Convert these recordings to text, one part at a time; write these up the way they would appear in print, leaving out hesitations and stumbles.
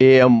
AM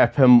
FM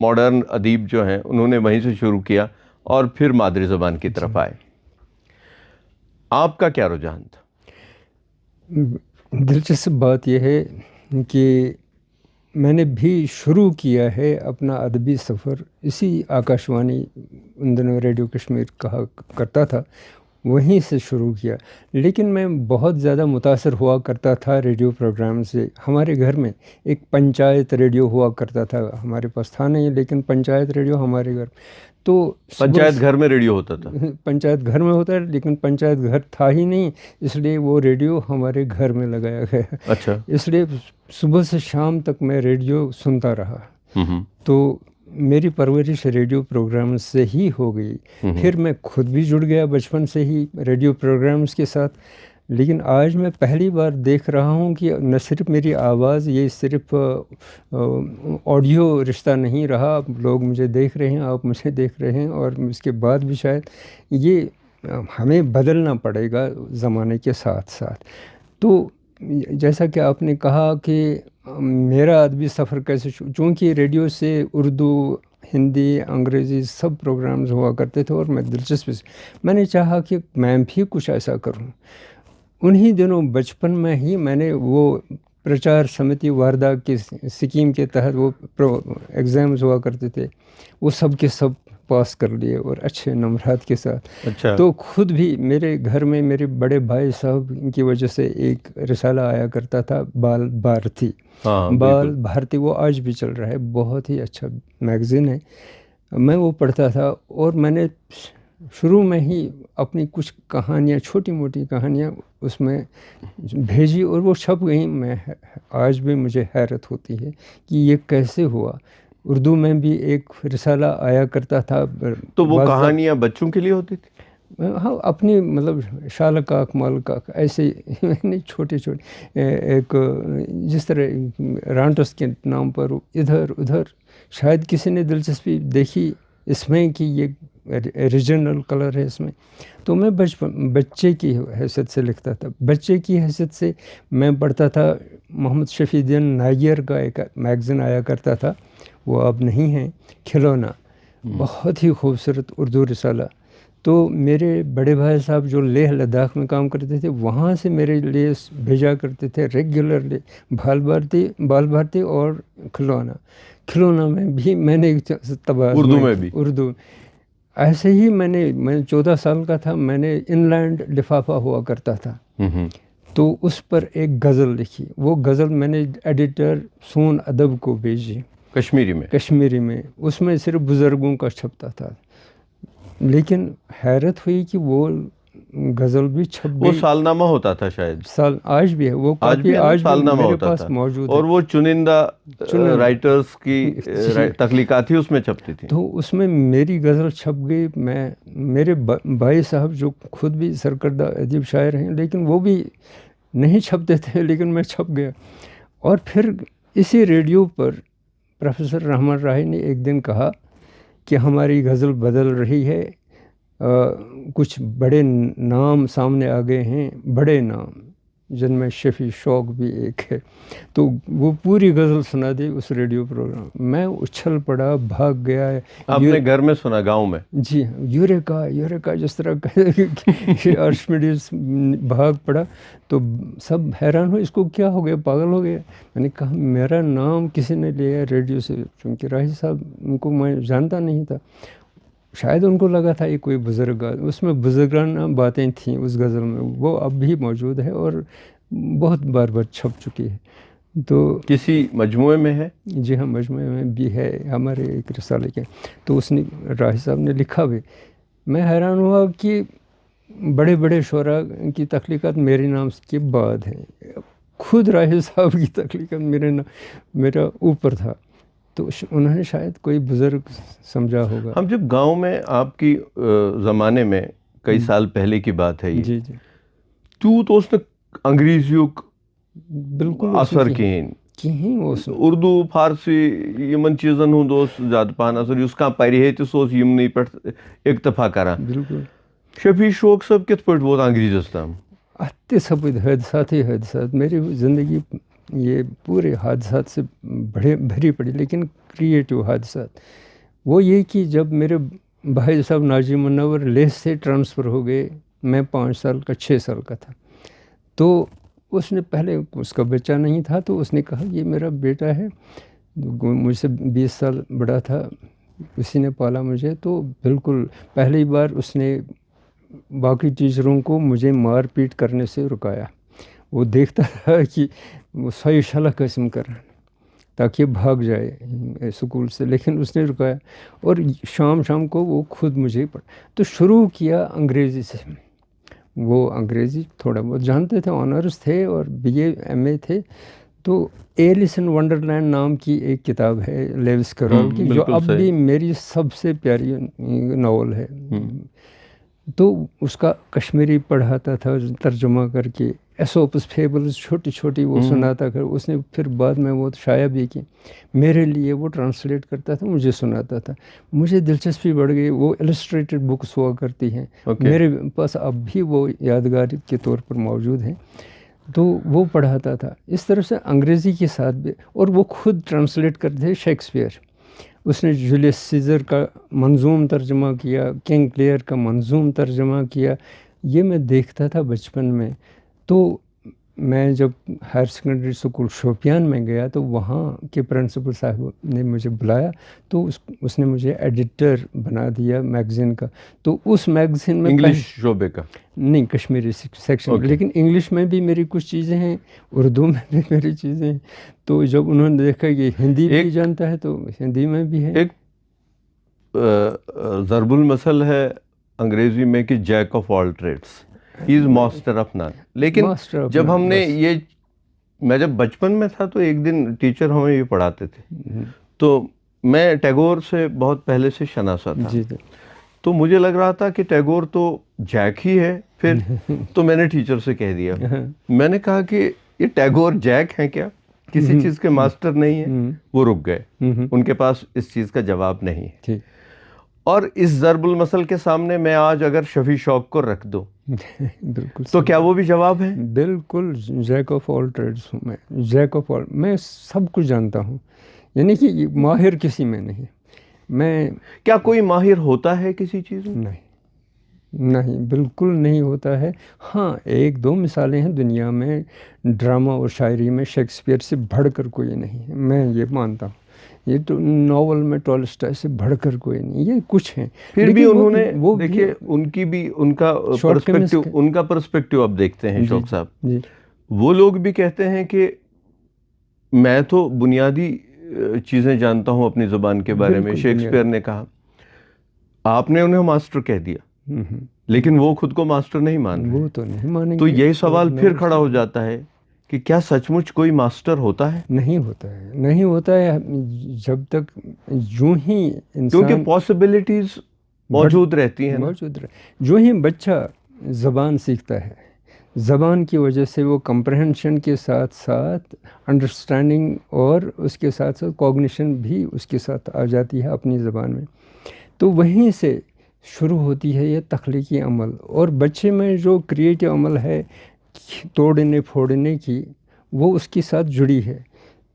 modern ادیب جو ہیں انہوں نے وہیں سے شروع کیا اور پھر مادری زبان کی طرف آئے. آپ کا کیا رجحان تھا؟ دلچسپ بات یہ ہے کہ میں نے بھی شروع کیا ہے اپنا ادبی سفر اسی آکاشوانی، ان دنوں ریڈیو کشمیر کہا کرتا تھا، وہیں سے شروع کیا. لیکن میں بہت زیادہ متاثر ہوا کرتا تھا ریڈیو پروگرام سے. ہمارے گھر میں ایک پنچایت ریڈیو ہوا کرتا تھا، ہمارے پاس تھا نہیں لیکن پنچایت ریڈیو ہمارے گھر. تو پنچایت گھر میں ریڈیو ہوتا تھا؟ پنچایت گھر میں ہوتا ہے لیکن پنچایت گھر تھا ہی نہیں، اس لیے وہ ریڈیو ہمارے گھر میں لگایا گیا. اچھا. اس لیے صبح سے شام تک میں ریڈیو سنتا رہا. تو میری پرورش ریڈیو پروگرام سے ہی ہو گئی. پھر میں خود بھی جڑ گیا بچپن سے ہی ریڈیو پروگرامز کے ساتھ. لیکن آج میں پہلی بار دیکھ رہا ہوں کہ نہ صرف میری آواز یہ صرف آڈیو رشتہ نہیں رہا، لوگ مجھے دیکھ رہے ہیں، آپ مجھے دیکھ رہے ہیں، اور اس کے بعد بھی شاید یہ ہمیں بدلنا پڑے گا زمانے کے ساتھ ساتھ. تو جیسا کہ آپ نے کہا کہ میرا ادبی سفر کیسے چونکہ ریڈیو سے اردو، ہندی، انگریزی سب پروگرامز ہوا کرتے تھے اور میں دلچسپی سے میں نے چاہا کہ میں بھی کچھ ایسا کروں. انہی دنوں بچپن میں ہی میں نے وہ پرچار سمیتی واردہ کی اسکیم کے تحت وہ ایگزامز ہوا کرتے تھے، وہ سب کے سب پاس کر لیے اور اچھے نمبرات کے ساتھ. اچھا. تو خود بھی میرے گھر میں میرے بڑے بھائی صاحب کی وجہ سے ایک رسالہ آیا کرتا تھا، بال بھارتی. بال بھارتی وہ آج بھی چل رہا ہے، بہت ہی اچھا میگزین ہے. میں وہ پڑھتا تھا اور میں نے شروع میں ہی اپنی کچھ کہانیاں، چھوٹی موٹی کہانیاں اس میں بھیجی اور وہ چھپ گئیں. میں آج بھی مجھے حیرت ہوتی ہے کہ یہ کیسے ہوا. اردو میں بھی ایک رسالہ آیا کرتا تھا. تو وہ کہانیاں بچوں کے لیے ہوتی تھی؟ ہاں، اپنی مطلب شال کاک مال کاک ایسے چھوٹے چھوٹے، ایک جس طرح رانٹس کے نام پر ادھر ادھر شاید کسی نے دلچسپی دیکھی اس میں کہ یہ ریجنل کلر ہے اس میں. تو میں بچے کی حیثیت سے لکھتا تھا. بچے کی حیثیت سے میں پڑھتا تھا محمد شفیع الدین نائر کا ایک میگزین آیا کرتا تھا، وہ اب نہیں ہے، کھلونا. بہت ہی خوبصورت اردو رسالہ. تو میرے بڑے بھائی صاحب جو لیہ لداخ میں کام کرتے تھے وہاں سے میرے لیے بھیجا کرتے تھے ریگولرلی بال بھارتی اور کھلونا میں بھی میں نے اردو میں بھی اردو. ایسے ہی میں 14 سال کا تھا، میں نے ان لینڈ لفافہ ہوا کرتا تھا تو اس پر ایک غزل لکھی. وہ غزل میں نے ایڈیٹر سون ادب کو بھیجی کشمیری میں. اس میں صرف بزرگوں کا چھپتا تھا، لیکن حیرت ہوئی کہ وہ غزل بھی چھپ گئی. وہ سالنامہ ہوتا تھا شاید، آج بھی ہے وہ کافی، آج بھی میرے پاس موجود ہے. اور وہ چنندہ رائٹرز کی تخلیقات ہی اس میں چھپتی تھی. تو اس میں میری غزل چھپ گئی. میرے بھائی صاحب جو خود بھی سرکردہ ادیب شاعر ہیں لیکن وہ بھی نہیں چھپتے تھے، لیکن میں چھپ گیا. اور پھر اسی ریڈیو پر پروفیسر رحمان راہی نے ایک دن کہا کہ ہماری غزل بدل رہی ہے، کچھ بڑے نام سامنے آ گئے ہیں، بڑے نام جن میں شفیع شوق بھی ایک ہے. تو وہ پوری غزل سنا دی اس ریڈیو پروگرام. میں اچھل پڑا، بھاگ گیا. آپ نے گھر میں سنا، گاؤں میں؟ جی ہاں، یوریکا جس طرح آرشمیڈیز بھاگ پڑا. تو سب حیران ہوئے، اس کو کیا ہو گیا، پاگل ہو گیا. میں نے کہا میرا نام کسی نے لیا ریڈیو سے، چونکہ راہی صاحب ان کو میں جانتا نہیں تھا. شاید ان کو لگا تھا یہ کوئی بزرگ، اس میں بزرگانہ باتیں تھیں اس غزل میں. وہ اب بھی موجود ہے اور بہت بار چھپ چکی ہے. تو کسی مجموعے میں ہے؟ جی ہاں، مجموعے میں بھی ہے ہمارے ایک رسالے کے. تو اس نے راہی صاحب نے لکھا بھی. میں حیران ہوا کہ بڑے بڑے شعراء کی تخلیقات میرے نام کے بعد ہیں. خود راہی صاحب کی تخلیقات میرا اوپر تھا. تو انہوں نے شاید کوئی بزرگ سمجھا ہوگا. ہم جب گاؤں میں، آپ کی زمانے میں کئی سال پہلے کی بات ہے یہ، جی جی، تو اس نے انگریزیوں بالکل اثر کہیں اردو فارسی یمن چیزن ہند زیادہ پہن اثر اس کا پرِ ہے تو یمنی پہ اکتفا کران. بالکل. شفیع شوق صاحب کت پہ ووت انگریزس تام؟ ات سپد حادثات. میری زندگی یہ پورے حادثات سے بھری پڑی، لیکن کریٹو حادثات وہ یہ کہ جب میرے بھائی صاحب ناجی منور لیہ سے ٹرانسفر ہو گئے، میں 6 سال کا تھا، تو اس نے پہلے اس کا بچہ نہیں تھا، تو اس نے کہا یہ میرا بیٹا ہے، مجھ سے 20 سال بڑا تھا، اسی نے پالا مجھے، تو بالکل پہلی بار اس نے باقی ٹیچروں کو مجھے مار پیٹ کرنے سے رکایا. وہ دیکھتا تھا کہ وہ صحیح شلہ قسم کر تاکہ بھاگ جائے اسکول سے، لیکن اس نے رکایا. اور شام کو وہ خود مجھے تو شروع کیا انگریزی سے. وہ انگریزی تھوڑا بہت جانتے تھے، آنرس تھے اور BA MA تھے. تو ایلس ان ونڈرلینڈ نام کی ایک کتاب ہے لیوس کیرول کی، جو اب بھی میری سب سے پیاری ناول ہے. تو اس کا کشمیری پڑھاتا تھا ترجمہ کر کے، ایسوپس فیبلز چھوٹی وہ سناتا کر. اس نے پھر بعد میں وہ شائع بھی کی، میرے لیے وہ ٹرانسلیٹ کرتا تھا، مجھے سناتا تھا. مجھے دلچسپی بڑھ گئی. وہ السٹریٹڈ بکس ہوا کرتی ہیں، میرے پاس اب بھی وہ یادگار کے طور پر موجود ہیں. تو وہ پڑھاتا تھا اس طرح سے انگریزی کے ساتھ بھی. اور وہ خود ٹرانسلیٹ کرتے تھے شیکسپیئر. اس نے جولیس سیزر کا منظوم ترجمہ کیا، کنگ لیئر کا منظوم ترجمہ کیا. یہ میں دیکھتا تھا بچپن میں. تو میں جب ہائر سیکنڈری اسکول شوپیان میں گیا تو وہاں کے پرنسپل صاحب نے مجھے بلایا، تو اس نے مجھے ایڈیٹر بنا دیا میگزین کا. تو اس میگزین میں انگلش شعبے کا نہیں، کشمیری سیکشن، لیکن انگلش میں بھی میری کچھ چیزیں ہیں، اردو میں بھی میری چیزیں ہیں. تو جب انہوں نے دیکھا کہ ہندی بھی جانتا ہے تو ہندی میں بھی ہے. ایک ضرب المثل ہے انگریزی میں کہ Jack of all traits, he is master of non. لیکن جب ہم نے میں جب بچپن میں تھا تو ایک دن ٹیچر ہمیں یہ پڑھاتے تھے، تو میں ٹیگور سے بہت پہلے سے شناسا تھا. تو مجھے لگ رہا تھا کہ ٹیگور تو جیک ہی ہے. پھر تو میں نے ٹیچر سے کہہ دیا، میں نے کہا کہ یہ ٹیگور جیک ہیں کیا، کسی چیز کے ماسٹر نہیں ہیں. وہ رک گئے، ان کے پاس اس چیز کا جواب نہیں ہے. اور اس ضرب المثل کے سامنے میں آج اگر شفیع شوق کو رکھ دو بالکل تو کیا وہ بھی جواب ہے؟ بالکل. جیک آف آل ٹریڈس ہوں میں، جیک آف آل، میں سب کچھ جانتا ہوں، یعنی کہ ماہر کسی میں نہیں. میں کیا کوئی ماہر ہوتا ہے کسی چیز میں؟ نہیں، بالکل نہیں ہوتا ہے. ہاں، 1-2 مثالیں ہیں دنیا میں، ڈرامہ اور شاعری میں شیکسپیئر سے بڑھ کر کوئی نہیں ہے، میں یہ مانتا ہوں. یہ تو ناول میں ٹالسٹائی سے بڑھ کر کوئی نہیں، یہ کچھ ہیں. پھر بھی انہوں نے دیکھیے ان کا پرسپیکٹو اب دیکھتے ہیں شوق صاحب. وہ لوگ بھی کہتے ہیں کہ میں تو بنیادی چیزیں جانتا ہوں اپنی زبان کے بارے میں. شیکسپیئر نے کہا، آپ نے انہیں ماسٹر کہہ دیا، لیکن وہ خود کو ماسٹر نہیں مان رہے. وہ تو نہیں مانیں گے. تو یہی سوال پھر کھڑا ہو جاتا ہے کہ کیا سچ مچ کوئی ماسٹر ہوتا ہے؟ نہیں ہوتا ہے جب تک یوں ہی انسان، کیونکہ پاسبلٹیز موجود رہتی ہیں. جو ہی بچہ زبان سیکھتا ہے، زبان کی وجہ سے وہ کمپریہنشن کے ساتھ ساتھ انڈرسٹینڈنگ اور اس کے ساتھ ساتھ کوگنیشن بھی اس کے ساتھ آ جاتی ہے اپنی زبان میں. تو وہیں سے شروع ہوتی ہے یہ تخلیقی عمل. اور بچے میں جو کریٹو عمل ہے توڑنے پھوڑنے کی، وہ اس کے ساتھ جڑی ہے.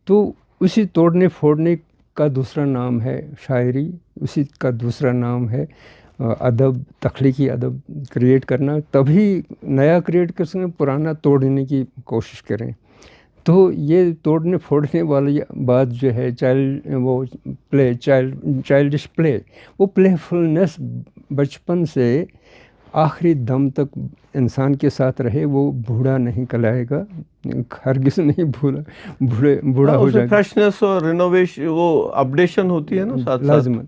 تو اسی توڑنے پھوڑنے کا دوسرا نام ہے شاعری، اسی کا دوسرا نام ہے ادب، تخلیقی ادب کریٹ کرنا. تبھی نیا کریٹ کر سکیں، پرانا توڑنے کی کوشش کریں. تو یہ توڑنے پھوڑنے والی بات جو ہے، چائلڈش پلے، وہ پلے فلنس بچپن سے آخری دم تک انسان کے ساتھ رہے. وہ بوڑھا نہیں کہلائے گا، ہرگز نہیں بوڑھا ہو جائے گا. فریشنس اور رینوویشن، وہ اپڈیشن ہوتی ہے نا ساتھ لازماً.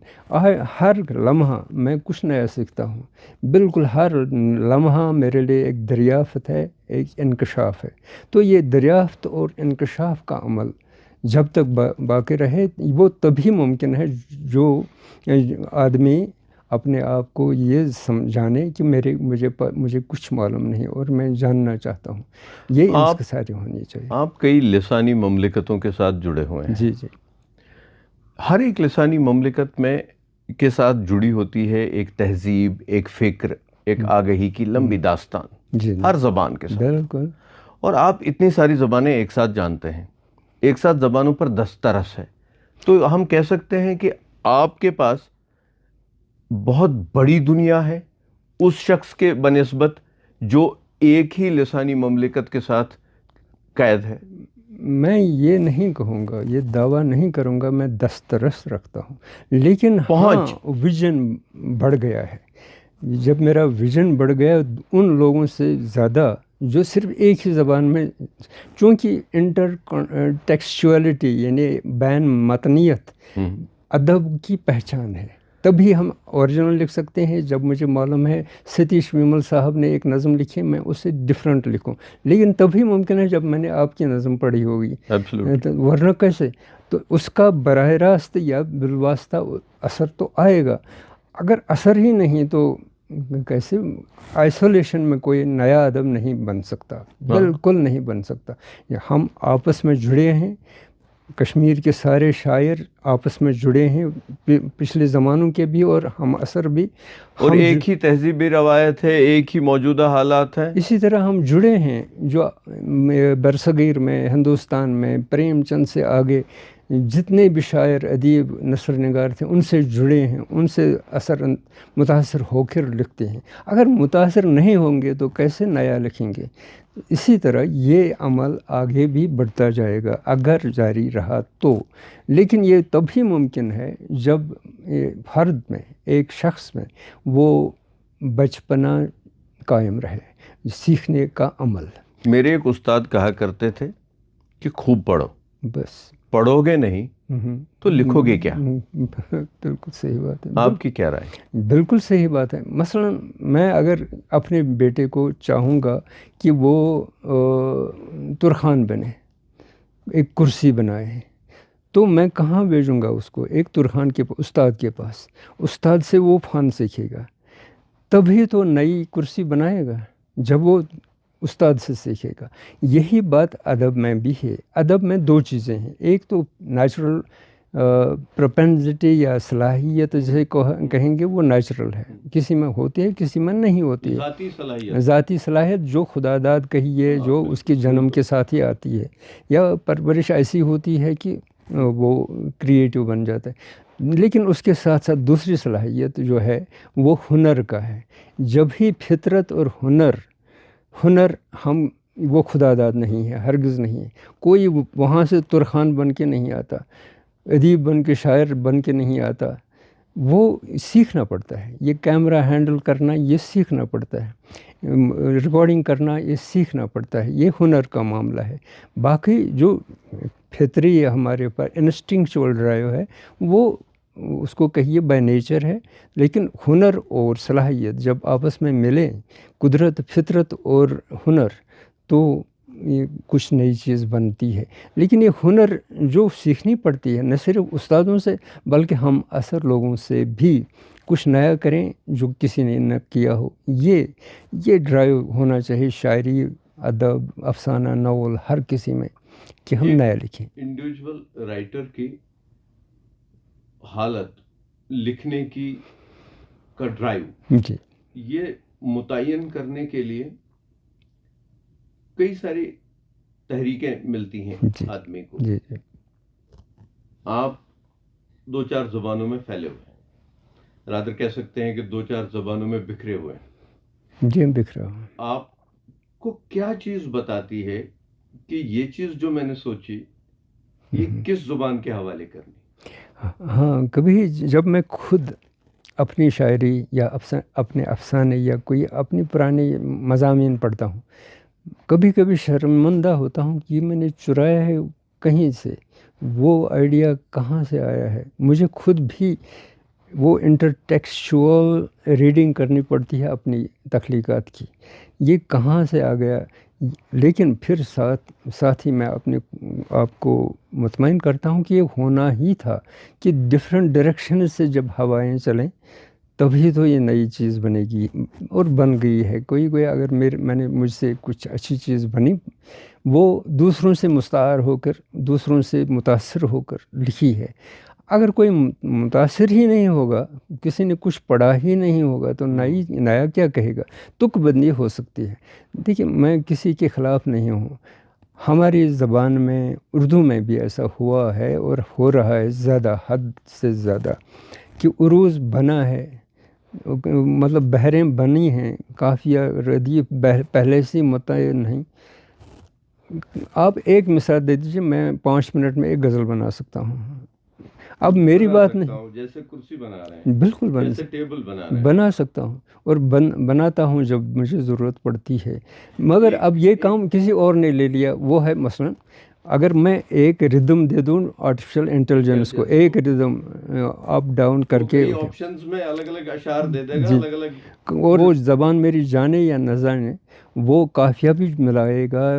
ہر لمحہ میں کچھ نیا سیکھتا ہوں. بالکل ہر لمحہ میرے لیے ایک دریافت ہے، ایک انکشاف ہے. تو یہ دریافت اور انکشاف کا عمل جب تک باقی رہے، وہ تبھی ممکن ہے جو آدمی اپنے آپ کو یہ سمجھانے کہ مجھے کچھ معلوم نہیں اور میں جاننا چاہتا ہوں. یہ انکساری ہونی چاہیے. آپ کئی لسانی مملکتوں کے ساتھ جڑے ہوئے ہیں. جی. ہر ایک لسانی مملکت میں کے ساتھ جڑی ہوتی ہے ایک تہذیب، ایک فکر، ایک آگہی کی لمبی داستان. ہر زبان کے ساتھ. بالکل. اور آپ اتنی ساری زبانیں ایک ساتھ جانتے ہیں. ایک ساتھ زبانوں پر دسترس ہے. تو ہم کہہ سکتے ہیں کہ آپ کے پاس بہت بڑی دنیا ہے اس شخص کے بنسبت جو ایک ہی لسانی مملکت کے ساتھ قید ہے. میں یہ نہیں کہوں گا، یہ دعویٰ نہیں کروں گا میں دسترس رکھتا ہوں، لیکن ہاں ویژن بڑھ گیا ہے. جب میرا ویژن بڑھ گیا ان لوگوں سے زیادہ جو صرف ایک ہی زبان میں، چونکہ انٹر ٹیکسچولیٹی یعنی بین متنیت ادب کی پہچان ہے، تبھی ہم اوریجنل لکھ سکتے ہیں. جب مجھے معلوم ہے ستیش ویمل صاحب نے ایک نظم لکھی، میں اسے ڈفرینٹ لکھوں، لیکن تبھی ممکن ہے جب میں نے آپ کی نظم پڑھی ہوگی، ورنہ کیسے؟ تو اس کا براہ راست یا بالواسطہ اثر تو آئے گا. اگر اثر ہی نہیں تو کیسے؟ آئسولیشن میں کوئی نیا ادب نہیں بن سکتا، بالکل نہیں بن سکتا. ہم آپس میں جڑے ہیں، کشمیر کے سارے شاعر آپس میں جڑے ہیں، پچھلے زمانوں کے بھی اور ہم اثر بھی، اور ایک ہی تہذیبی روایت ہے، ایک ہی موجودہ حالات ہیں. اسی طرح ہم جڑے ہیں. جو برصغیر میں، ہندوستان میں پریم چند سے آگے جتنے بھی شاعر، ادیب، نثر نگار تھے ان سے جڑے ہیں، ان سے متاثر ہو کر لکھتے ہیں. اگر متاثر نہیں ہوں گے تو کیسے نیا لکھیں گے؟ اسی طرح یہ عمل آگے بھی بڑھتا جائے گا اگر جاری رہا تو. لیکن یہ تبھی ممکن ہے جب فرد میں، ایک شخص میں وہ بچپنا قائم رہے، سیکھنے کا عمل. میرے ایک استاد کہا کرتے تھے کہ خوب پڑھو، بس پڑھو گے نہیں تو لکھو گے کیا؟ بالکل صحیح بات ہے. آپ کی کیا رائے؟ بالکل صحیح بات ہے. مثلا میں اگر اپنے بیٹے کو چاہوں گا کہ وہ ترخان بنے، ایک کرسی بنائے، تو میں کہاں بھیجوں گا اس کو؟ ایک ترخان کے استاد کے پاس. استاد سے وہ فن سیکھے گا، تبھی تو نئی کرسی بنائے گا جب وہ استاد سے سیکھے گا. یہی بات ادب میں بھی ہے. ادب میں دو چیزیں ہیں، ایک تو نیچرل پروپینسٹی یا صلاحیت جسے کہیں گے، وہ نیچرل ہے، کسی میں ہوتی ہے کسی میں نہیں ہوتی ہے. ذاتی صلاحیت جو خدا داد کہیے، جو اس کے جنم کے ساتھ ہی آتی ہے، یا پرورش ایسی ہوتی ہے کہ وہ کریٹو بن جاتا ہے. لیکن اس کے ساتھ ساتھ دوسری صلاحیت جو ہے وہ ہنر کا ہے. جب ہی فطرت اور ہنر ہم، وہ خدا داد نہیں ہے، ہرگز نہیں ہے. کوئی وہاں سے ترخان بن کے نہیں آتا، ادیب بن کے، شاعر بن کے نہیں آتا. وہ سیکھنا پڑتا ہے. یہ کیمرہ ہینڈل کرنا یہ سیکھنا پڑتا ہے، ریکارڈنگ کرنا یہ سیکھنا پڑتا ہے. یہ ہنر کا معاملہ ہے. باقی جو فطری ہمارے پاس انسٹنکچوئل ڈرائیو ہے، وہ اس کو کہیے بائی نیچر ہے. لیکن ہنر اور صلاحیت جب آپس میں ملیں، قدرت، فطرت اور ہنر، تو یہ کچھ نئی چیز بنتی ہے. لیکن یہ ہنر جو سیکھنی پڑتی ہے نہ صرف استادوں سے بلکہ ہم اثر لوگوں سے بھی کچھ نیا کریں جو کسی نے نہ کیا ہو. یہ ڈرائیو ہونا چاہیے شاعری، ادب، افسانہ، ناول، ہر کسی میں، کہ ہم نیا لکھیں. انڈیویجول رائٹر کی حالت لکھنے کی کا ڈرائیو، جی، یہ متعین کرنے کے لیے کئی ساری تحریکیں ملتی ہیں آدمی کو. جی. آپ 2-4 زبانوں میں پھیلے ہوئے ہیں، رادر کہہ سکتے ہیں کہ 2-4 زبانوں میں بکھرے ہوئے ہیں. جی، بکھرا ہوں. آپ کو کیا چیز بتاتی ہے کہ یہ چیز جو میں نے سوچی یہ کس زبان کے حوالے کرنی؟ ہاں، کبھی جب میں خود اپنی شاعری یا اپنے افسانے یا کوئی اپنی پرانی مضامین پڑھتا ہوں، کبھی کبھی شرمندہ ہوتا ہوں کہ یہ میں نے چرایا ہے کہیں سے، وہ آئیڈیا کہاں سے آیا ہے. مجھے خود بھی وہ انٹرٹیکسچوئل ریڈنگ کرنی پڑتی ہے اپنی تخلیقات کی، یہ کہاں سے آ گیا. لیکن پھر ساتھ ہی میں اپنے آپ کو مطمئن کرتا ہوں کہ یہ ہونا ہی تھا، کہ ڈفرینٹ ڈائریکشن سے جب ہوائیں چلیں تبھی تو یہ نئی چیز بنے گی، اور بن گئی ہے. کوئی اگر میں نے مجھ سے کچھ اچھی چیز بنی، وہ دوسروں سے مستعار ہو کر، دوسروں سے متاثر ہو کر لکھی ہے. اگر کوئی متاثر ہی نہیں ہوگا، کسی نے کچھ پڑھا ہی نہیں ہوگا، تو نیا کیا کہے گا؟ تک بندی ہو سکتی ہے. دیکھیے، میں کسی کے خلاف نہیں ہوں. ہماری زبان میں اردو میں بھی ایسا ہوا ہے اور ہو رہا ہے زیادہ، حد سے زیادہ، کہ عروض بنا ہے، مطلب بحریں بنی ہیں، قافیہ ردیف پہلے سے متعین نہیں. آپ ایک مثال دے دیجیے، میں 5 منٹ میں ایک غزل بنا سکتا ہوں. اب میری بات نہیں، جیسے کرسی بنا رہے ہیں، بالکل جیسے ٹیبل بنا سکتا ہوں، اور بناتا ہوں جب مجھے ضرورت پڑتی ہے. مگر اب یہ کام کسی اور نے لے لیا. وہ ہے مثلا اگر میں ایک ردم دے دوں آرٹیفیشل انٹیلیجنس کو، ایک ردم اپ ڈاؤن کر کے، آپشنز میں الگ الگ اشعار دے دے گا، جی، الگ الگ، اور وہ زبان میری جانے یا نہ جانے، وہ قافیہ بھی ملائے گا،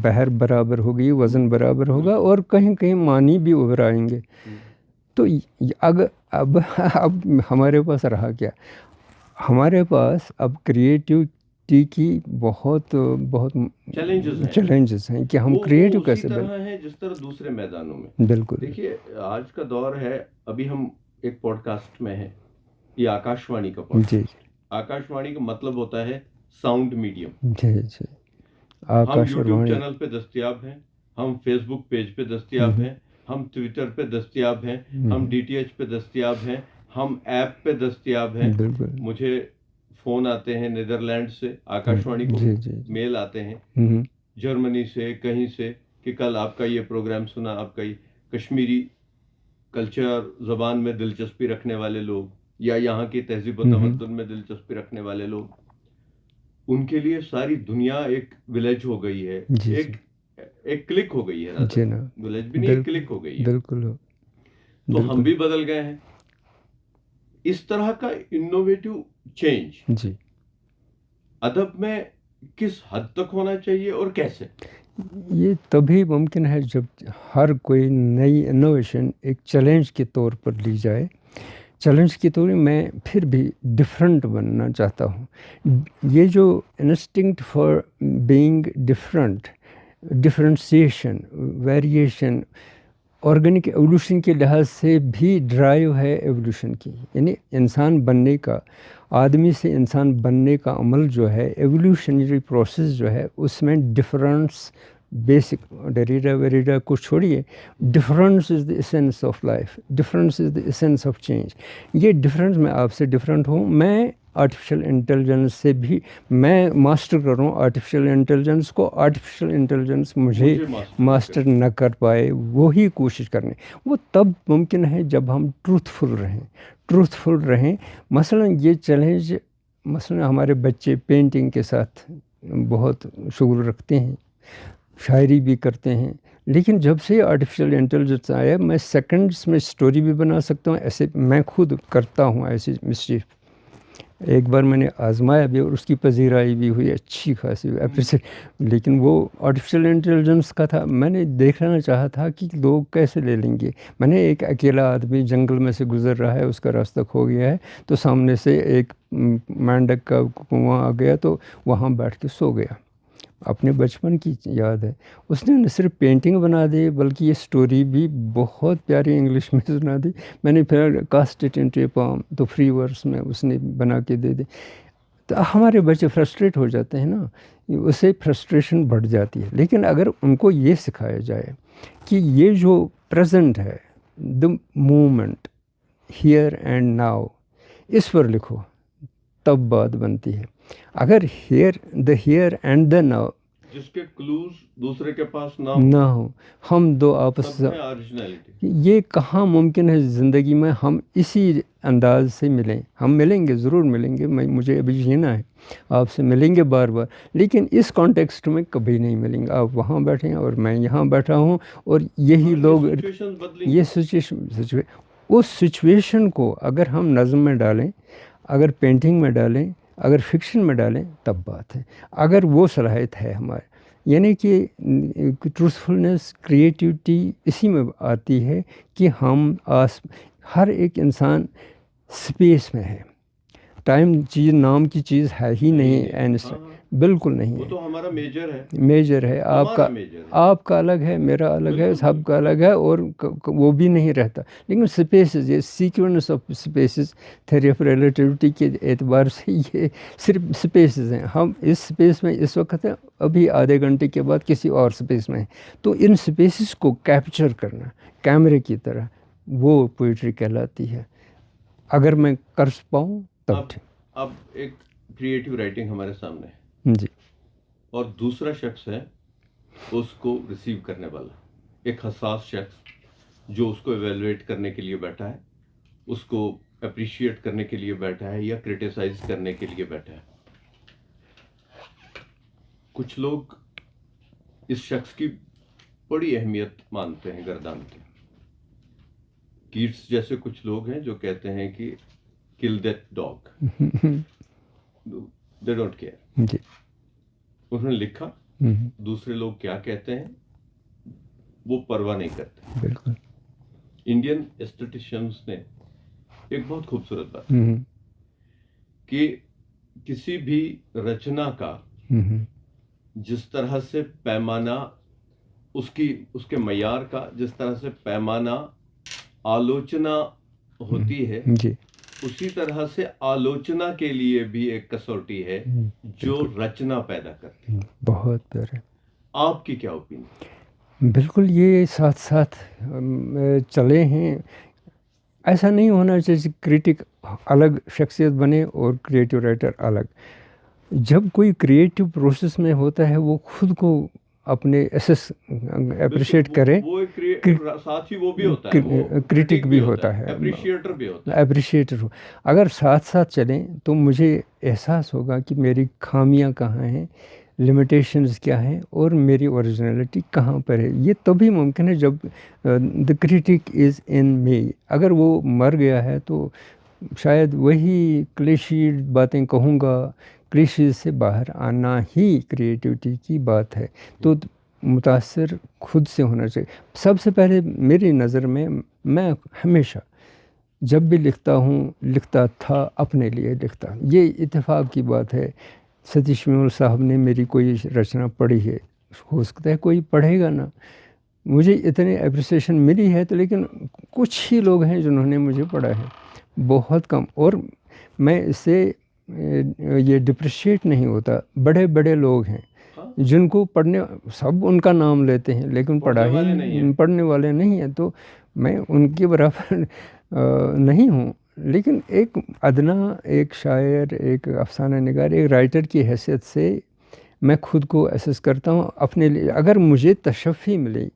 بحر برابر ہوگی، وزن برابر ہوگا، اور کہیں کہیں معنی بھی ابھر آئیں گے. تو اب ہمارے پاس رہا کیا؟ ہمارے پاس اب کریٹیوٹی کی بہت چیلنجز ہیں کہ ہم کریٹو کیسے بنیں ہیں، جس طرح دوسرے میدانوں میں. بالکل دیکھیے آج کا دور ہے، ابھی ہم ایک پوڈ کاسٹ میں ہیں، یہ آکاشوانی کا پوڈ کاسٹ. آکاشوانی کا مطلب ہوتا ہے ساؤنڈ میڈیم. جی جی، ہم یوٹیوب چینل پہ دستیاب ہیں، ہم فیس بک پیج پہ دستیاب ہیں، ہم ٹویٹر پہ دستیاب ہیں، ہم DTH پہ دستیاب ہیں، ہم ایپ پہ دستیاب ہیں. مجھے فون آتے ہیں نیدرلینڈ سے، آکاشوانی کو میل آتے ہیں جرمنی سے، کہیں سے، کہ کل آپ کا یہ پروگرام سنا. آپ کا یہ کشمیری کلچر، زبان میں دلچسپی رکھنے والے لوگ، یا یہاں کی تہذیب و تمدن میں دلچسپی رکھنے والے لوگ، ان کے لیے ساری دنیا ایک ولیج ہو گئی ہے، ایک کلک ہو گئی ہے. ولیج بھی نہیں، ایک کلک ہو گئی ہے. بالکل. تو ہم بھی بدل گئے ہیں. اس طرح کا انوویٹو چینج ادب میں کس حد تک ہونا چاہیے اور کیسے؟ یہ تبھی ممکن ہے جب ہر کوئی نئی انوویشن ایک چیلنج کے طور پر لی جائے. چیلنج کے طور میں پھر بھی ڈفرینٹ بننا چاہتا ہوں. یہ جو instinct for being different, differentiation, variation, organic evolution کے لحاظ سے بھی ڈرائیو ہے ایولیوشن کی. یعنی انسان بننے کا، آدمی سے انسان بننے کا عمل جو ہے، ایولیوشنری پروسیس جو ہے، اس میں ڈفرینس، بیسک ڈریڈا ویریڈا کو چھوڑیے، difference is the essence of life, difference is the essence of change. یہ ڈفرینس، میں آپ سے ڈفرینٹ ہوں، میں آرٹیفیشل انٹیلیجنس سے بھی، میں ماسٹر کروں آرٹیفیشل انٹیلیجنس کو، آرٹیفیشل انٹیلیجنس مجھے ماسٹر نہ کر پائے، وہی کوشش کرنے. وہ تب ممکن ہے جب ہم ٹروتھفل رہیں. مثلا یہ چیلنج، مثلا ہمارے بچے پینٹنگ کے ساتھ بہت شغل رکھتے ہیں، شاعری بھی کرتے ہیں، لیکن جب سے آرٹیفیشل انٹیلیجنس آیا، میں سیکنڈس میں سٹوری بھی بنا سکتا ہوں. ایسے میں خود کرتا ہوں ایسی مسچیف. ایک بار میں نے آزمایا بھی اور اس کی پذیرائی بھی ہوئی، اچھی خاصی اپریشیٹ. لیکن وہ آرٹیفیشل انٹیلیجنس کا تھا، میں نے دیکھنا چاہا تھا کہ لوگ کیسے لے لیں گے. میں نے ایک اکیلا آدمی جنگل میں سے گزر رہا ہے، اس کا راستہ کھو گیا ہے، تو سامنے سے ایک مینڈک کا کنواں آ گیا، تو وہاں بیٹھ کے سو گیا. اپنے بچپن کی یاد ہے. اس نے نہ صرف پینٹنگ بنا دی بلکہ یہ سٹوری بھی بہت پیاری انگلش میں سنا دی. میں نے پھر کاسٹ اٹ انٹو اے پوم، تو فری ورس میں اس نے بنا کے دے دی. تو ہمارے بچے فرسٹریٹ ہو جاتے ہیں نا، اسے فرسٹریشن بڑھ جاتی ہے. لیکن اگر ان کو یہ سکھایا جائے کہ یہ جو پریزنٹ ہے، the moment, here and now, اس پر لکھو، تب بات بنتی ہے. اگر ہیئر اینڈ دا ناؤ، جس کے کلوز دوسرے کے پاس نہ ہو، ہم دو آپس سے، یہ کہاں ممکن ہے زندگی میں ہم اسی انداز سے ملیں. ہم ملیں گے، ضرور ملیں گے، مجھے ابھی جینا ہے، آپ سے ملیں گے بار بار، لیکن اس کانٹیکسٹ میں کبھی نہیں ملیں گے. آپ وہاں بیٹھے ہیں اور میں یہاں بیٹھا ہوں، اور یہی لوگ، یہ اس سچویشن کو اگر ہم نظم میں ڈالیں، اگر پینٹنگ میں ڈالیں، اگر فکشن میں ڈالیں، تب بات ہے. اگر وہ صلاحیت ہے ہمارے، یعنی کہ ٹروتھفلنس، کریٹیوٹی اسی میں آتی ہے کہ ہم ہر ایک انسان سپیس میں ہے. ٹائم چیز، نام کی چیز ہے ہی نہیں. بالکل نہیں وہ ہے. تو ہمارا میجر ہے. میجر ہے. آپ کا الگ ہے, میرا الگ ہے, سب کا الگ ہے, اور وہ بھی نہیں رہتا. لیکن سپیسز, یہ sequence of spaces, theory of relativity کے اعتبار سے یہ صرف سپیسز ہیں. ہم اس سپیس میں اس وقت ہیں, ابھی آدھے گھنٹے کے بعد کسی اور سپیس میں ہیں. تو ان سپیسز کو کیپچر کرنا کیمرے کی طرح, وہ پوئٹری کہلاتی ہے. اگر میں کر پاؤں تب. اب ایک کریٹیو رائٹنگ ہمارے سامنے ہے جی, اور دوسرا شخص ہے اس کو ریسیو کرنے والا, ایک حساس شخص جو اس کو ایویلویٹ کرنے کے لیے بیٹھا ہے, اس کو اپریشیٹ کرنے کے لیے بیٹھا ہے یا کرٹیسائز کرنے کے لیے بیٹھا ہے. کچھ لوگ اس شخص کی بڑی اہمیت مانتے ہیں, گردانتے ہیں. کیٹس جیسے کچھ لوگ ہیں جو کہتے ہیں کہ کل that dog, they don't care. جی, انہوں نے لکھا, دوسرے لوگ کیا کہتے ہیں وہ پرواہ نہیں کرتے. بالکل. انڈین اسٹیٹیشینز نے ایک بہت خوبصورت بات کہ کسی بھی رچنا کا جس طرح سے پیمانہ, اس کے معیار کا جس طرح سے پیمانہ آلوچنا ہوتی ہے, جی, اسی طرح سے آلوچنا کے لیے بھی ایک کسوٹی ہے جو رچنا پیدا کرتی ہے. بہت پیارا. آپ کی کیا اوپینین؟ بالکل, یہ ساتھ ساتھ چلے ہیں. ایسا نہیں ہونا چاہیے کریٹک الگ شخصیت بنے اور کریٹیو رائٹر الگ. جب کوئی کریٹیو پروسیس میں ہوتا ہے وہ خود کو اپنے اپریشیٹ کرے, ساتھ ہی وہ بھی ہوتا ہے, کریٹک بھی ہوتا ہے, اپریشیٹر بھی ہوتا ہے. اپریشیٹر اگر ساتھ ساتھ چلیں تو مجھے احساس ہوگا کہ میری خامیاں کہاں ہیں, لمیٹیشنز کیا ہیں, اور میری اوریجنلٹی کہاں پر ہے. یہ تبھی ممکن ہے جب دا کریٹک از ان می. اگر وہ مر گیا ہے تو شاید وہی کلیشی باتیں کہوں گا, کلیشیز سے باہر آنا ہی کریٹیوٹی کی بات ہے. تو متاثر خود سے ہونا چاہیے. سب سے پہلے میری نظر میں ہمیشہ جب بھی لکھتا ہوں, لکھتا تھا اپنے لیے لکھتا. یہ اتفاق کی بات ہے. ستیش ویمل صاحب نے میری کوئی رچنا پڑھی ہے, ہو سکتا ہے کوئی پڑھے گا نا, مجھے اتنی اپریسیشن ملی ہے, تو لیکن کچھ ہی لوگ ہیں جنہوں نے مجھے پڑھا ہے, بہت کم. اور میں اس سے یہ ڈپریشیٹ نہیں ہوتا. بڑے بڑے لوگ ہیں جن کو پڑھنے, سب ان کا نام لیتے ہیں لیکن پڑھنے والے نہیں ہیں. تو میں ان کے برابر نہیں ہوں, لیکن ایک ادنا, ایک شاعر, ایک افسانہ نگار, ایک رائٹر کی حیثیت سے میں خود کو اسیس کرتا ہوں اپنے لیے. اگر مجھے تشفی ملی,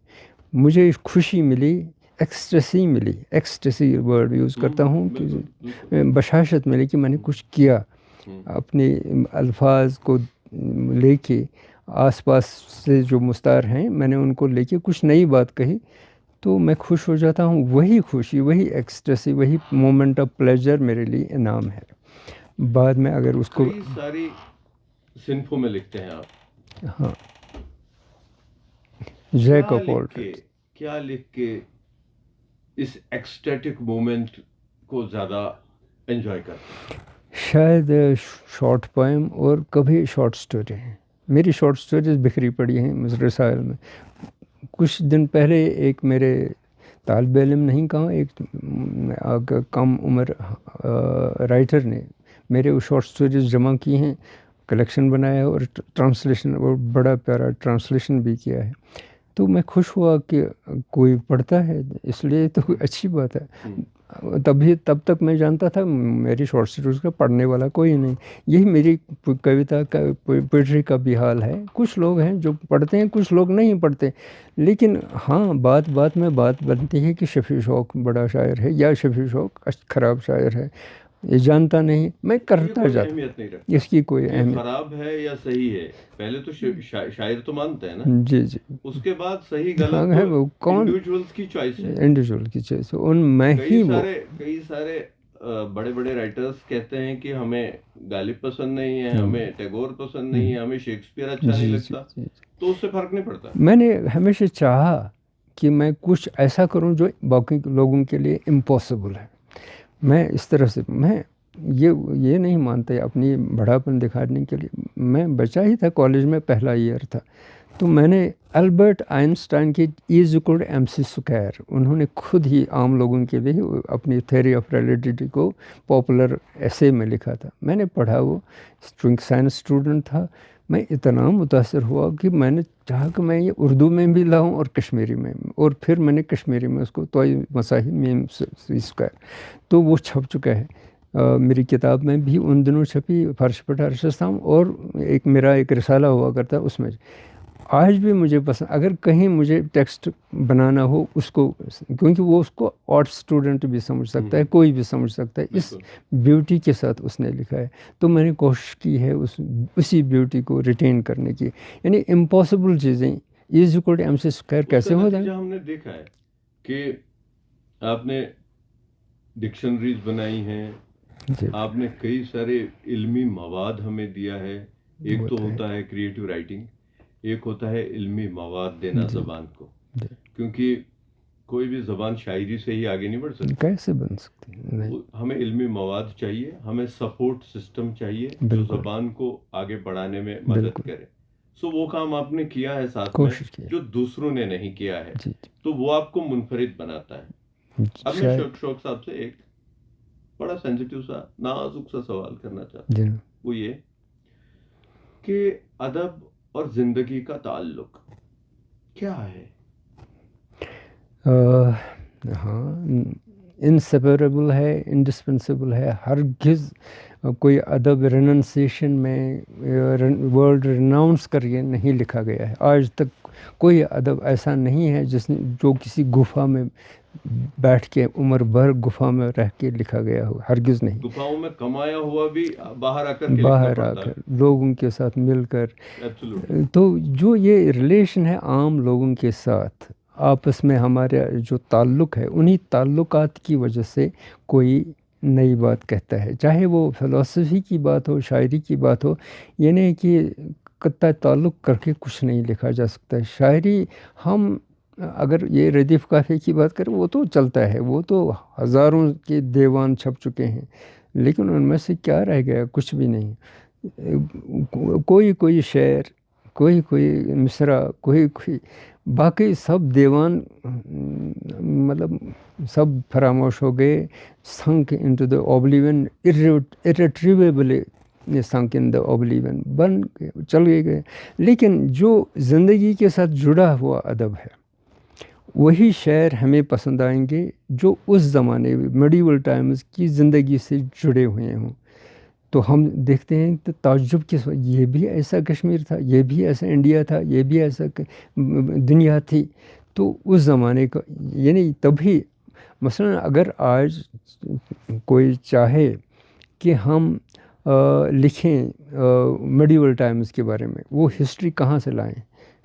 مجھے خوشی ملی, ایکسٹریسی ملی, ایکسٹریسی ورڈ یوز کرتا ہوں, کہ بشاشت ملی کہ میں نے کچھ کیا, اپنے الفاظ کو لے کے آس پاس سے جو مستعار ہیں میں نے ان کو لے کے کچھ نئی بات کہی, تو میں خوش ہو جاتا ہوں. وہی خوشی, وہی ایکسٹریسی, وہی مومنٹ آف پلیجر میرے لیے انعام ہے. بعد میں اگر اس کو کئی ساری صنفوں میں لکھتے ہیں آپ, ہاں, جیک آف آل کیا لکھ کے اس ایکسٹیٹک مومنٹ کو زیادہ انجوائے کرتے ہیں؟ شاید شارٹ پوئم اور کبھی شارٹ سٹوری ہیں. میری شارٹ سٹوریز بکھری پڑی ہیں رسائل میں. کچھ دن پہلے ایک میرے طالب علم, نہیں کہا, ایک کم عمر رائٹر نے میرے وہ شارٹ سٹوریز جمع کی ہیں, کلیکشن بنایا ہے, اور ٹرانسلیشن, اور بڑا پیارا ٹرانسلیشن بھی کیا ہے. تو میں خوش ہوا کہ کوئی پڑھتا ہے, اس لیے تو اچھی بات ہے. تب تک میں جانتا تھا میری شارٹ سٹوریز کا پڑھنے والا کوئی نہیں. یہی میری کویتا کا, پوئٹری کا بھی حال ہے. کچھ لوگ ہیں جو پڑھتے ہیں, کچھ لوگ نہیں پڑھتے. لیکن ہاں, بات میں بات بنتی ہے کہ شفیع شوق بڑا شاعر ہے یا شفیع شوق خراب شاعر ہے, یہ جانتا نہیں, میں کرتا جاتا. اس کی کوئی اہمیت, خراب ہے یا صحیح ہے, پہلے تو شاعر تو مانتے ہیں نا. جی جی, اس کے بعد صحیح غلط ہے وہ کون, انڈیویجولز کی چوائس ہے. انڈیویجول کی چوائس, ان میں ہی وہ کئی سارے بڑے بڑے رائٹرز کہتے ہیں کہ ہمیں غالب پسند نہیں ہے, ہمیں ٹیگور پسند نہیں ہے, ہمیں شیکسپیئر اچھا نہیں لگتا. تو اس سے فرق نہیں پڑتا. میں نے ہمیشہ چاہا کہ میں کچھ ایسا کروں جو باقی لوگوں کے لیے امپاسبل ہے. میں اس طرح سے, میں یہ نہیں مانتے اپنی بڑھاپن دکھانے کے لیے. میں بچہ ہی تھا, کالج میں پہلا ایئر تھا, تو میں نے البرٹ آئنسٹائن کی E=mc², انہوں نے خود ہی عام لوگوں کے لیے اپنی تھیوری آف ریلیٹیوٹی کو پاپولر ایسے میں لکھا تھا. میں نے پڑھا, وہ چونکہ سائنس اسٹوڈنٹ تھا, میں اتنا متاثر ہوا کہ میں نے چاہا کہ میں یہ اردو میں بھی لاؤں اور کشمیری میں, اور پھر میں نے کشمیری میں اس کو توئی مساحی میم², تو وہ چھپ چکا ہے. میری کتاب میں بھی ان دنوں چھپی, فرش پٹھا رشستھام, اور میرا ایک رسالہ ہوا کرتا اس میں. آج بھی مجھے پسند, اگر کہیں مجھے ٹیکسٹ بنانا ہو اس کو, کیونکہ وہ اس کو آرٹ اسٹوڈنٹ بھی سمجھ سکتا ہے, کوئی بھی سمجھ سکتا ہے, اس بیوٹی کے ساتھ اس نے لکھا ہے. تو میں نے کوشش کی ہے اسی بیوٹی کو ریٹین کرنے کی. یعنی امپاسبل چیزیں E=mc² کیسے ہو جائیں. ہم نے دیکھا ہے کہ آپ نے ڈکشنریز بنائی ہیں, آپ نے کئی سارے علمی مواد ہمیں دیا ہے. ایک تو ہوتا ہے کریٹو رائٹنگ, ایک ہوتا ہے علمی مواد دینا زبان کو, کیونکہ کوئی بھی زبان شاعری سے ہی آگے نہیں بڑھ سکتی. کیسے بن سکتی؟ ہمیں علمی مواد چاہیے, ہمیں سپورٹ سسٹم چاہیے جو زبان کو آگے بڑھانے میں مدد کرے. سو وہ کام آپ نے کیا ہے ساتھ میں جو دوسروں نے نہیں کیا ہے, تو وہ آپ کو منفرد بناتا ہے. اب میں شوق صاحب سے ایک بڑا سینسٹیو سا نازک سا سوال کرنا چاہتا ہوں, وہ یہ کہ ادب اور زندگی کا تعلق کیا ہے؟ ہاں, انسیپریبل ہے, انڈسپنسیبل ہے. ہرگز کوئی ادب ریننسیشن میں ورلڈ ریناؤنس کر کے نہیں لکھا گیا ہے. آج تک کوئی ادب ایسا نہیں ہے جو کسی گفا میں بیٹھ کے عمر بھر گفا میں رہ کے لکھا گیا ہو. ہرگز نہیں. گفاؤں میں کمایا ہوا بھی باہر آ کر لوگوں کے ساتھ مل کر. تو جو یہ ریلیشن ہے عام لوگوں کے ساتھ آپس میں ہمارا جو تعلق ہے, انہی تعلقات کی وجہ سے کوئی نئی بات کہتا ہے, چاہے وہ فلسفی کی بات ہو, شاعری کی بات ہو. یہ نہیں کہ قطع تعلق کر کے کچھ نہیں لکھا جا سکتا ہے. شاعری ہم اگر یہ ردیف قافیے کی بات کریں, وہ تو چلتا ہے, وہ تو ہزاروں کے دیوان چھپ چکے ہیں, لیکن ان میں سے کیا رہ گیا؟ کچھ بھی نہیں. کوئی شعر, کوئی مصرع, کوئی باقی سب دیوان مطلب سب فراموش ہو گئے. Sunk into the oblivion, irretrievably sunk in the oblivion, بن چل گئے. لیکن جو زندگی کے ساتھ جڑا ہوا ادب ہے, وہی شعر ہمیں پسند آئیں گے جو اس زمانے میڈیول ٹائمز کی زندگی سے جڑے ہوئے ہوں. تو ہم دیکھتے ہیں کہ تعجب کے ساتھ یہ بھی ایسا کشمیر تھا, یہ بھی ایسا انڈیا تھا, یہ بھی ایسا دنیا تھی. تو اس زمانے کا یعنی تبھی مثلا اگر آج کوئی چاہے کہ ہم لکھیں میڈیول ٹائمز کے بارے میں, وہ ہسٹری کہاں سے لائیں؟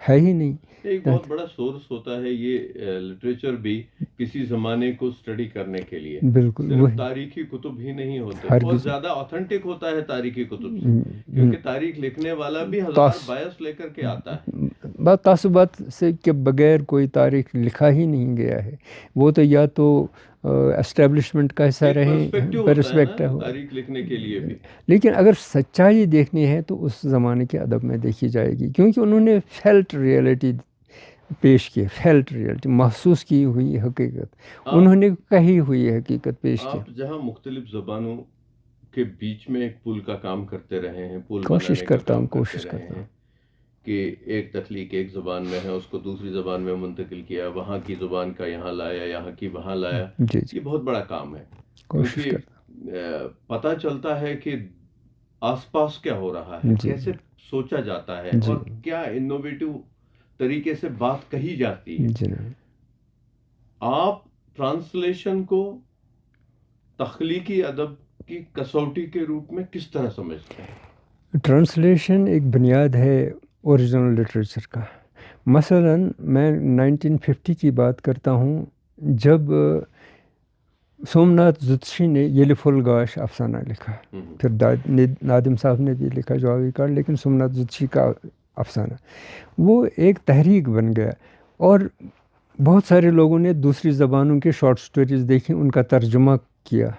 ہے ہی نہیں. ایک بہت بڑا سورس ہوتا ہے یہ لٹریچر بھی کسی زمانے کو اسٹڈی کرنے کے لیے. بالکل صرف تاریخی کتب ہی نہیں ہوتے, بہت زیادہ آتھینٹک ہوتا ہے تاریخی کتب سے, کیونکہ تاریخ لکھنے والا بھی ہزار بایس لے کر کے آتا ہے. بات تعصبات سے کے بغیر کوئی تاریخ لکھا ہی نہیں گیا ہے. وہ تو یا تو اسٹیبلشمنٹ کا حصہ رہے, پرسپیکٹو تاریخ لکھنے کے لیے بھی. لیکن اگر سچائی دیکھنی ہے تو اس زمانے کے ادب میں دیکھی جائے گی, کیونکہ انہوں نے فیلٹ ریئلٹی پیش کی, فیلٹ ریئلٹی, محسوس کی ہوئی حقیقت, انہوں نے کہی ہوئی حقیقت پیش کی. آپ جہاں مختلف زبانوں کے بیچ میں ایک پل کا کام کرتے رہے ہیں, کوشش کرتا ہوں کہ ایک تخلیق ایک زبان میں ہے, اس کو دوسری زبان میں منتقل کیا, وہاں کی زبان کا یہاں لایا, یہاں کی وہاں لایا. یہ بہت بڑا کام ہے, کیونکہ پتہ چلتا ہے کہ آس پاس کیا ہو رہا ہے, کیسے سوچا جاتا ہے, اور کیا انوویٹو طریقے سے بات کہی جاتی ہے. آپ ٹرانسلیشن کو تخلیقی ادب کی کسوٹی کے روپ میں کس طرح سمجھتے ہیں؟ ٹرانسلیشن ایک بنیاد ہے اوریجنل لٹریچر کا. مثلا میں 1950 کی بات کرتا ہوں, جب سومناتھ جوتشی نے یلی پھول گاش افسانہ لکھا, پھر نادم صاحب نے بھی لکھا جواوی کار, لیکن سومناتھ جوتشی کا افسانہ وہ ایک تحریک بن گیا, اور بہت سارے لوگوں نے دوسری زبانوں کے شارٹ سٹوریز دیکھی, ان کا ترجمہ کیا.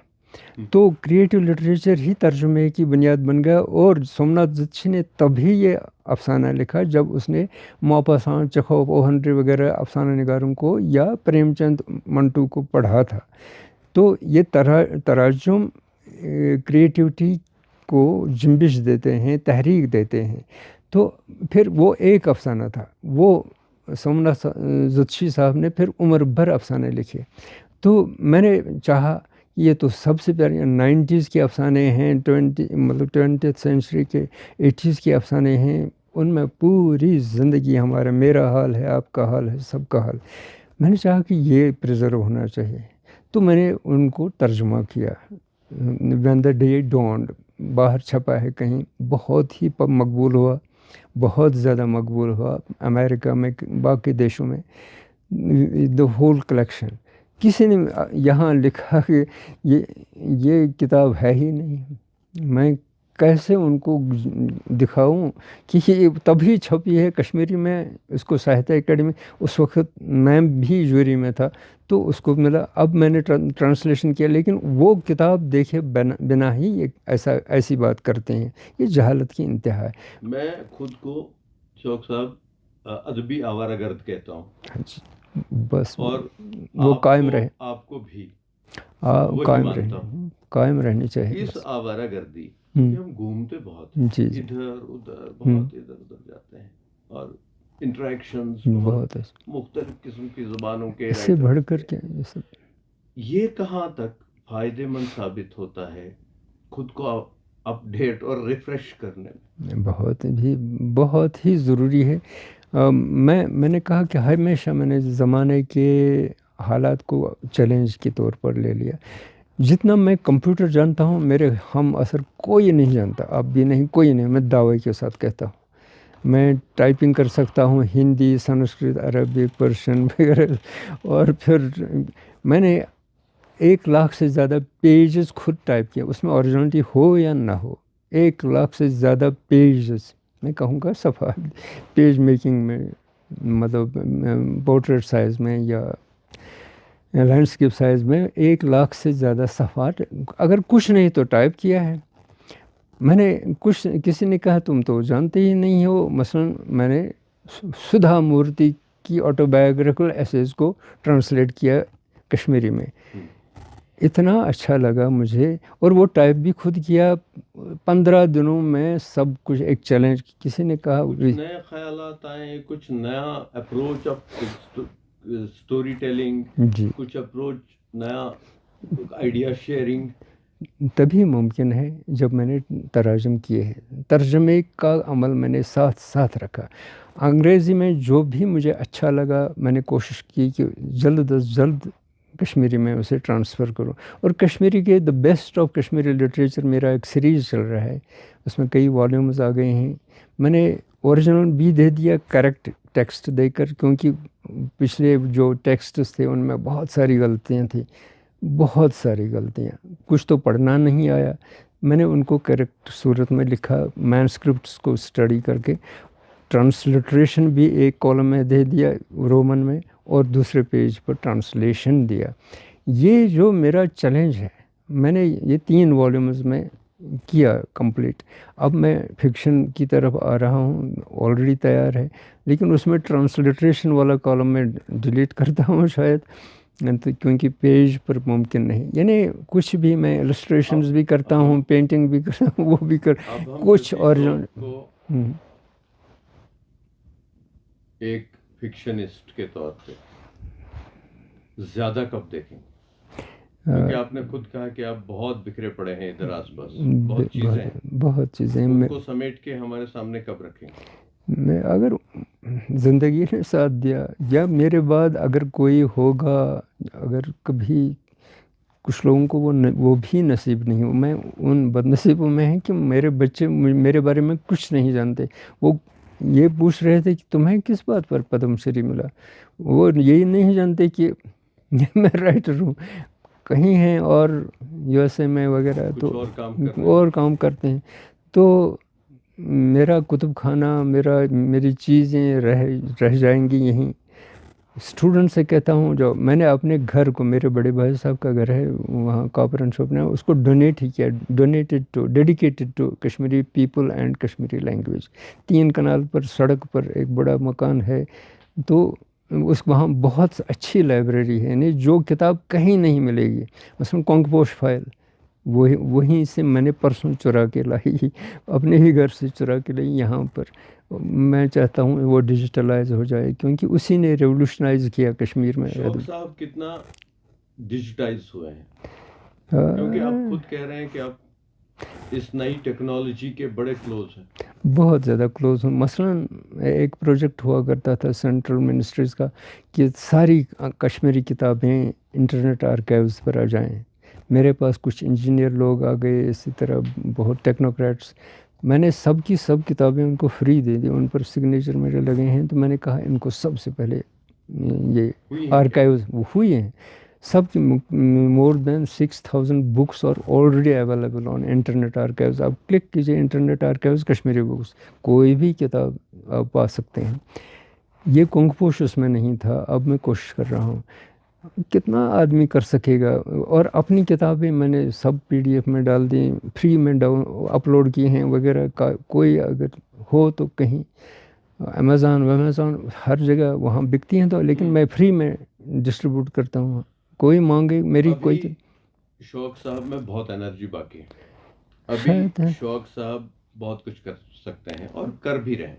تو کریٹو لٹریچر ہی ترجمے کی بنیاد بن گیا، اور سومناتھ جوتشی نے تبھی یہ افسانہ لکھا جب اس نے موپاسانت، چیخوف، او ہنری وغیرہ افسانہ نگاروں کو یا پریم چند منٹو کو پڑھا تھا۔ تو یہ تراجم کریٹیوٹی کو جنبش دیتے ہیں، تحریک دیتے ہیں۔ تو پھر وہ ایک افسانہ تھا، وہ سومناتھ جوتشی صاحب نے پھر عمر بھر افسانے لکھے۔ تو میں نے چاہا یہ تو سب سے پہلے 90s کے افسانے ہیں، 20th سینچری کے 80s کے افسانے ہیں، ان میں پوری زندگی ہمارا، میرا حال ہے، آپ کا حال ہے، سب کا حال، میں نے چاہا کہ یہ پریزرو ہونا چاہیے۔ تو میں نے ان کو ترجمہ کیا، وین دا ڈے ڈونڈ باہر چھپا ہے کہیں، بہت ہی مقبول ہوا، بہت زیادہ مقبول ہوا امریکہ میں، باقی دیشوں میں، دا ہول کلیکشن۔ کسی نے یہاں لکھا کہ یہ کتاب ہے ہی نہیں، میں کیسے ان کو دکھاؤں کہ یہ تبھی چھپی ہے کشمیری میں، اس کو ساہتیہ اکیڈمی، اس وقت میں بھی جوری میں تھا تو اس کو ملا، اب میں نے ٹرانسلیشن کیا، لیکن وہ کتاب دیکھے بنا ہی یہ ایسی بات کرتے ہیں، یہ جہالت کی انتہا ہے۔ میں خود کو شوق صاحب ادبی آوارہ گرد کہتا ہوں، بس اور وہ قائم رہے، آپ کو بھی قائم رہنی چاہیے اس آوارہ گردی، کہ ہم گھومتے بہت ہیں، ادھر ادھر، بہت ادھر ادھر جاتے ہیں، اور انٹریکشنز بہت مختلف قسم کی زبانوں کے، اس سے بڑھ کر کیا یہ کہاں تک فائدے مند ثابت ہوتا ہے خود کو اپ ڈیٹ اور ریفریش کرنے میں؟ بہت ہی ضروری ہے۔ میں نے کہا کہ ہمیشہ میں نے زمانے کے حالات کو چیلنج کے طور پر لے لیا۔ جتنا میں کمپیوٹر جانتا ہوں، میرے ہم اثر کوئی نہیں جانتا، آپ بھی نہیں، کوئی نہیں، میں دعوے کے ساتھ کہتا ہوں۔ میں ٹائپنگ کر سکتا ہوں ہندی، سنسکرت، عربی، پرشین وغیرہ، اور پھر میں نے 1,00,000 سے زیادہ پیجز خود ٹائپ کیا، اس میں اوریجنلٹی ہو یا نہ ہو، 1,00,000 سے زیادہ پیجز، میں کہوں گا صفحہ، پیج میکنگ میں، مطلب پورٹریٹ سائز میں یا لینڈسکیپ سائز میں 1,00,000 سے زیادہ صفحات، اگر کچھ نہیں تو ٹائپ کیا ہے۔ میں نے کسی نے کہا تم تو جانتے ہی نہیں ہو، مثلا میں نے سدھا مورتی کی آٹو بایوگرافیکل ایسیز کو ٹرانسلیٹ کیا کشمیری میں، اتنا اچھا لگا مجھے، اور وہ ٹائپ بھی خود کیا، 15 دنوں میں سب کچھ، ایک چیلنج۔ کسی نے کہا نئے خیالات آئے، کچھ نیا اپروچ آف اسٹوری ٹیلنگ، کچھ اپروچ نیا، آئیڈیا شیئرنگ، تبھی ممکن ہے جب میں نے تراجم کیے ہیں۔ ترجمے کا عمل میں نے ساتھ ساتھ رکھا، انگریزی میں جو بھی مجھے اچھا لگا میں نے کوشش کی کہ جلد از جلد کشمیری میں اسے ٹرانسفر کروں، اور کشمیری کے the best of Kashmiri literature میرا ایک سیریز چل رہا ہے، اس میں کئی والیومز آ گئے ہیں، میں نے اوریجنل بھی دے دیا کریکٹ ٹیکسٹ دے کر، کیونکہ پچھلے جو ٹیکسٹس تھے ان میں بہت ساری غلطیاں تھیں، بہت ساری غلطیاں، کچھ تو پڑھنا نہیں آیا، میں نے ان کو کریکٹ صورت میں لکھا، مینuscripts کو اسٹڈی کر کے، ٹرانسلیٹریشن بھی ایک کالم میں دے دیا رومن میں، اور دوسرے پیج پر ٹرانسلیشن دیا۔ یہ جو میرا چیلنج ہے، میں نے یہ 3 والیومز میں کیا کمپلیٹ۔ اب میں فکشن کی طرف آ رہا ہوں، آلریڈی تیار ہے، لیکن اس میں ٹرانسلیٹریشن والا کالم میں ڈیلیٹ کرتا ہوں شاید، کیونکہ پیج پر ممکن نہیں، یعنی کچھ بھی میں السٹریشنز بھی کرتا ہوں، پینٹنگ بھی کرتا ہوں، وہ بھی کچھ اور ایک فکشنسٹ کے طور پہ زیادہ کب دیکھیں؟ کیونکہ آپ نے خود کہا کہ آپ بہت بکھرے پڑے ہیں ادھر آس پاس، بہت چیزیں ان کو سمیٹ کے ہمارے سامنے کب رکھیں؟ میں اگر زندگی نے ساتھ دیا، یا میرے بعد اگر کوئی ہوگا، اگر کبھی کچھ لوگوں کو وہ بھی نصیب نہیں ہو، میں ان بد نصیبوں میں ہیں کہ میرے بچے میرے بارے میں کچھ نہیں جانتے، وہ یہ پوچھ رہے تھے کہ تمہیں کس بات پر پدم شری ملا، وہ یہی نہیں جانتے کہ میں رائٹر ہوں، کہیں ہیں اور USA میں وغیرہ، تو اور کام کرتے ہیں، تو میرا کتب خانہ، میری چیزیں رہ جائیں گی یہیں، اسٹوڈنٹ سے کہتا ہوں، جو میں نے اپنے گھر کو، میرے بڑے بھائی صاحب کا گھر ہے وہاں کاپر اینڈ شاپ نے، اس کو ڈونیٹ ہی کیا، dedicated to Kashmiri people and Kashmiri language. 3 کنال پر سڑک پر ایک بڑا مکان ہے، تو وہاں بہت اچھی لائبریری ہے، یعنی جو کتاب کہیں نہیں ملے گی. مثلاً کونکپوش فائل وہیں سے میں نے پرسوں چرا کے لائی، اپنے ہی گھر سے چرا کے لائی یہاں پر. میں چاہتا ہوں وہ ڈیجیٹلائز ہو جائے، کیونکہ اسی نے ریولوشنائز کیا کشمیر میں. شوق صاحب کتنا ڈیجیٹائز ہوئے ہیں، کیونکہ آپ خود کہہ رہے ہیں کہ آپ اس نئی ٹیکنالوجی کے بڑے کلوز ہیں. بہت زیادہ کلوز ہوں. مثلاً ایک پروجیکٹ ہوا کرتا تھا سینٹرل منسٹریز کا کہ ساری کشمیری کتابیں انٹرنیٹ آرکائیوز پر آ جائیں. میرے پاس کچھ انجینئر لوگ آ گئے، اسی طرح بہت ٹیکنوکریٹس. میں نے سب کی سب کتابیں ان کو فری دے دی، ان پر سگنیچر میرے لگے ہیں. تو میں نے کہا ان کو سب سے پہلے یہ آرکائیوز ہوئی ہیں سب کی. مور دین 6000 بکس اور already available on internet archives. آپ کلک کیجئے انٹرنیٹ آرکائیوز کشمیری بکس، کوئی بھی کتاب آپ پا سکتے ہیں. یہ کونکپوش اس میں نہیں تھا. اب میں کوشش کر رہا ہوں، کتنا آدمی کر سکے گا. اور اپنی کتابیں میں نے سب PDF میں ڈال دی، فری میں اپلوڈ کی ہیں وغیرہ. کوئی اگر ہو تو کہیں امیزون ہر جگہ وہاں بکتی ہیں، تو لیکن میں فری میں ڈسٹریبیوٹ کرتا ہوں. کوئی مانگے میری کوئی. شوق صاحب میں بہت انرجی باقی ہے. ابھی شوق صاحب بہت کچھ کر سکتے ہیں اور کر بھی رہے ہیں،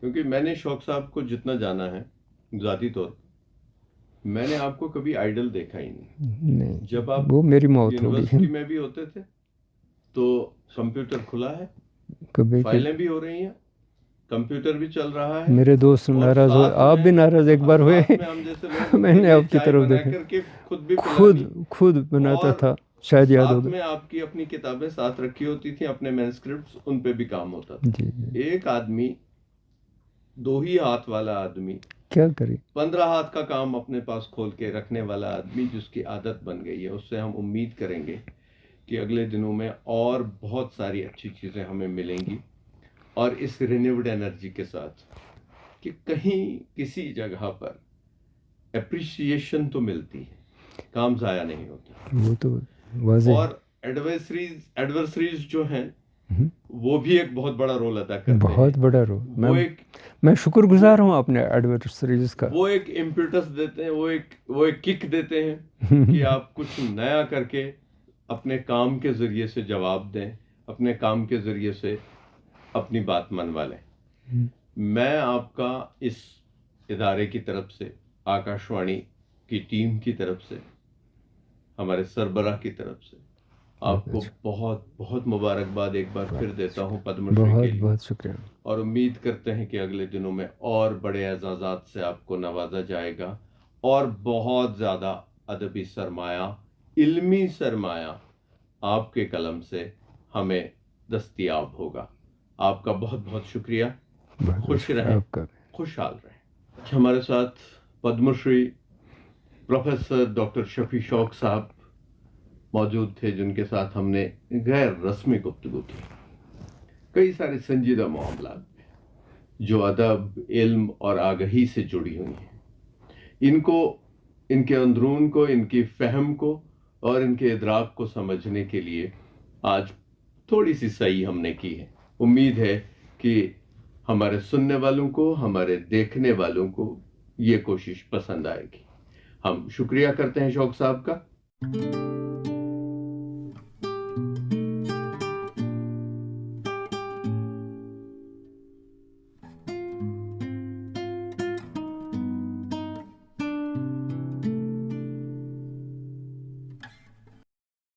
کیونکہ میں نے شوق صاحب کو جتنا جانا ہے ذاتی طور پر، میں نے آپ کو کبھی آئیڈل دیکھا ہی نہیں. جب آپ وہ میری موت ہو گئی. یونیورسٹی میں بھی ہوتے تھے تو کمپیوٹر کھلا ہے، فائلیں بھی ہو رہی ہیں، کمپیوٹر بھی چل رہا ہے. میرے دوست ناراض ہوئے، آپ بھی ناراض ایک بار ہوئے. میں نے آپ کی طرف دیکھا، خود بناتا تھا، شاید یاد ہوگا. میں آپ کی اپنی کتابیں ساتھ رکھی ہوتی تھیں، اپنے مینuscripts، ان پہ بھی کام ہوتا تھا. ایک آدمی، 2 ہی ہاتھ والا آدمی کیا کرے، 15 ہاتھ کا کام اپنے پاس کھول کے رکھنے والا آدمی جس کی عادت بن گئی ہے. اس سے ہم امید کریں گے کہ اگلے دنوں میں اور بہت ساری اچھی چیزیں ہمیں ملیں گی، اور اس رینیوڈ انرجی کے ساتھ کہ کہیں کسی جگہ پر اپریشیشن تو ملتی ہے، کام ضائع نہیں ہوتا. وہ تو واضح. اور ایڈورسریز جو ہیں وہ بھی ایک بہت بڑا رول ادا کرتے ہیں. بہت بڑا رول. میں شکر گزار ہوں اپنے ایڈورسریز کا. وہ ایک امپیٹس دیتے ہیں، وہ ایک کک دیتے ہیں کہ آپ کچھ نیا کر کے اپنے کام کے ذریعے سے جواب دیں، اپنے کام کے ذریعے سے اپنی بات منوا لیں. میں آپ کا اس ادارے کی طرف سے، آکاش وانی کی ٹیم کی طرف سے، ہمارے سربراہ کی طرف سے آپ کو بہت بہت مبارکباد ایک بار پھر دیتا ہوں پدم شری کے لیے. بہت شکریہ. اور امید کرتے ہیں کہ اگلے دنوں میں اور بڑے اعزازات سے آپ کو نوازا جائے گا، اور بہت زیادہ ادبی سرمایہ، علمی سرمایہ آپ کے قلم سے ہمیں دستیاب ہوگا. آپ کا بہت بہت شکریہ. خوش رہیں، خوشحال رہیں. ہمارے ساتھ پدم شری پروفیسر ڈاکٹر شفیع شوق صاحب موجود تھے، جن کے ساتھ ہم نے غیر رسمی گفتگو کی. کئی سارے سنجیدہ معاملات میں جو ادب، علم اور آگہی سے جڑی ہوئی ہیں، ان کے اندرون کو، ان کی فہم کو اور ان کے ادراک کو سمجھنے کے لیے آج تھوڑی سی سعی ہم نے کی ہے. امید ہے کہ ہمارے سننے والوں کو، ہمارے دیکھنے والوں کو یہ کوشش پسند آئے گی. ہم شکریہ کرتے ہیں شوق صاحب کا.